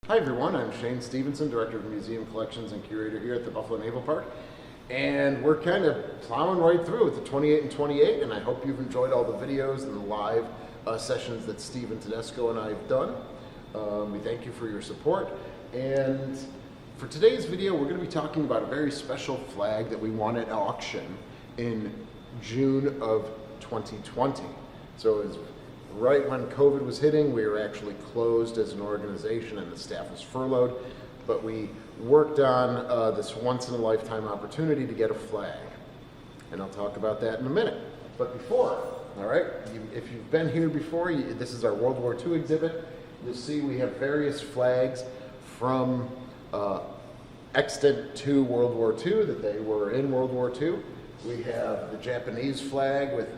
Hi everyone, I'm Shane Stevenson, Director of Museum Collections and Curator here at the Buffalo Naval Park. And we're kind of plowing right through with the 28 and 28, and I hope you've enjoyed all the videos and the live sessions that Stephen Tedesco and I have done. We thank you for your support. And for today's video, we're going to be talking about a very special flag that we won at auction in June of 2020. So it's right when COVID was hitting. We were actually closed as an organization and the staff was furloughed, but we worked on this once-in-a-lifetime opportunity to get a flag. And I'll talk about that in a minute. But before, all right, if you've been here before, this is our World War II exhibit. You'll see we have various flags from extant to World War II, that they were in World War II. We have the Japanese flag with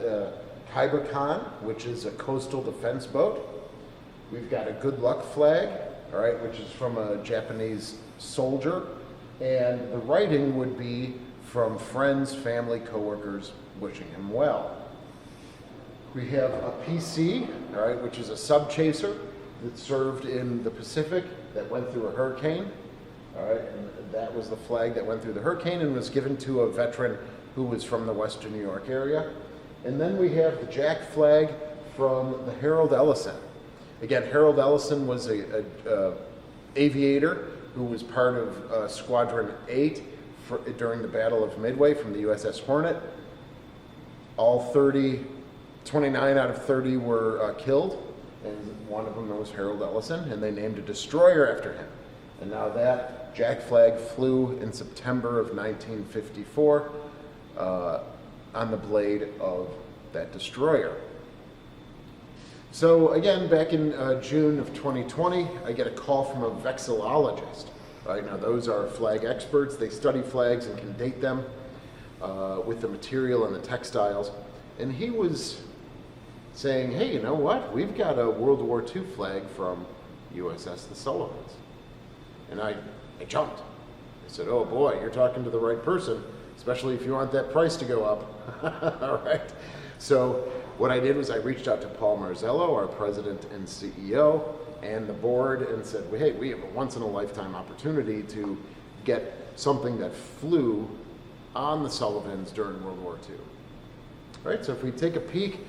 Curator, which is a coastal defense boat. We've got a good luck flag, all right, which is from a Japanese soldier. And the writing would be from friends, family, coworkers wishing him well. We have a PC, all right, which is a sub chaser that served in the Pacific that went through a hurricane. All right, and that was the flag that went through the hurricane and was given to a veteran who was from the Western New York area. And then we have the Jack flag from the Harold Ellison. Again, Harold Ellison was a aviator who was part of Squadron 8 during the Battle of Midway from the USS Hornet. All 29 out of 30 were killed, and one of them was Harold Ellison, and they named a destroyer after him. And now that Jack flag flew in September of 1954 on the blade of that destroyer. So again, back in June of 2020, I get a call from a vexillologist. Right now, those are flag experts. They study flags and can date them with the material and the textiles. And he was saying, hey, you know what? We've got a World War II flag from USS The Sullivans. And I jumped. I said, oh boy, you're talking to the right person, especially if you want that price to go up. All right. So what I did was I reached out to Paul Marzello, our president and CEO, and the board, and said, well, hey, we have a once-in-a-lifetime opportunity to get something that flew on the Sullivans during World War II. All right, so if we take a peek,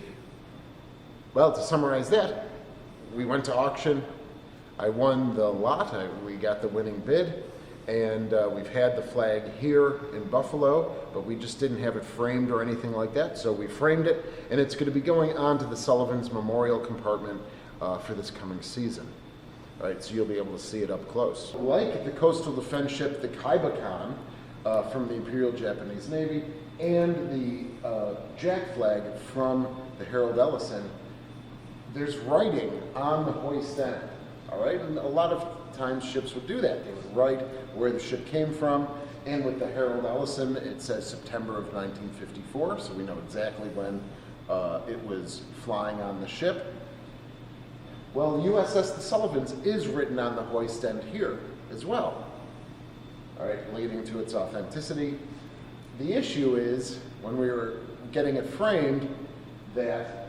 well, to summarize that, we went to auction. I won the lot. We got the winning bid. And we've had the flag here in Buffalo, but we just didn't have it framed or anything like that. So we framed it, and it's going to be going on to the Sullivans Memorial Compartment for this coming season. All right, so you'll be able to see it up close. Like the coastal defense ship, the Kaibakan from the Imperial Japanese Navy, and the Jack flag from the Harold Ellison, there's writing on the hoist end. All right, and a lot of times ships would do that. They would write where the ship came from, and with the Harold Ellison, it says September of 1954, so we know exactly when it was flying on the ship. Well, the USS The Sullivans is written on the hoist end here as well, all right, leading to its authenticity. The issue is, when we were getting it framed, that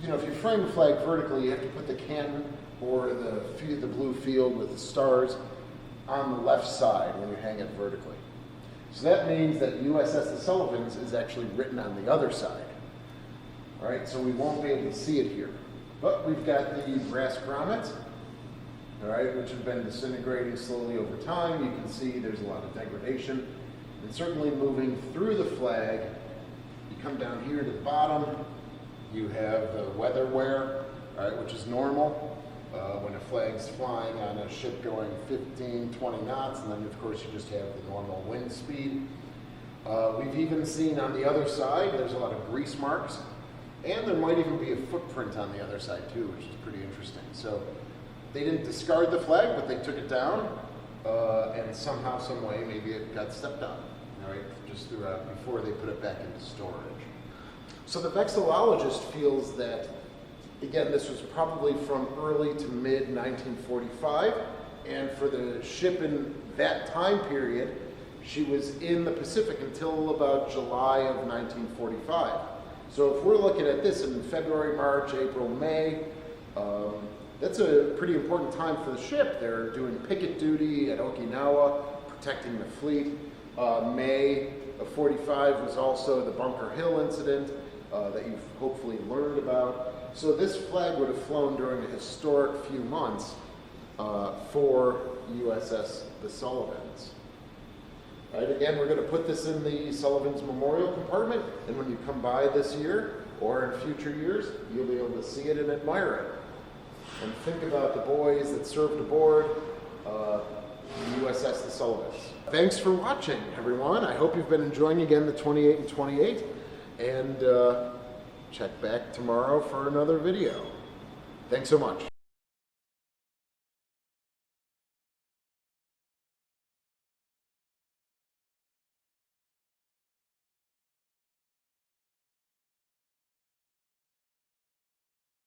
you know, if you frame a flag vertically, you have to put the canton or the blue field with the stars on the left side when you hang it vertically. So that means that USS The Sullivans is actually written on the other side. All right, so we won't be able to see it here. But we've got the brass grommets, all right, which have been disintegrating slowly over time. You can see there's a lot of degradation. And certainly moving through the flag, you come down here to the bottom, you have the weather wear, all right, which is normal when a flag's flying on a ship going 15, 20 knots, and then of course you just have the normal wind speed. We've even seen on the other side, there's a lot of grease marks, and there might even be a footprint on the other side too, which is pretty interesting. So they didn't discard the flag, but they took it down, and somehow, some way, maybe it got stepped on, all right, just throughout before they put it back into storage. So the vexillologist feels that, again, this was probably from early to mid 1945, and for the ship in that time period, she was in the Pacific until about July of 1945. So if we're looking at this in February, March, April, May, That's a pretty important time for the ship. They're doing picket duty at Okinawa, protecting the fleet. May of 45 was also the Bunker Hill incident that you've hopefully learned about. So this flag would have flown during a historic few months for USS The Sullivans. All right, again, we're going to put this in the Sullivans Memorial Compartment, and when you come by this year or in future years, you'll be able to see it and admire it. And think about the boys that served aboard USS The Sullivans. Thanks for watching, everyone. I hope you've been enjoying again the 28 and 28, and check back tomorrow for another video. Thanks so much.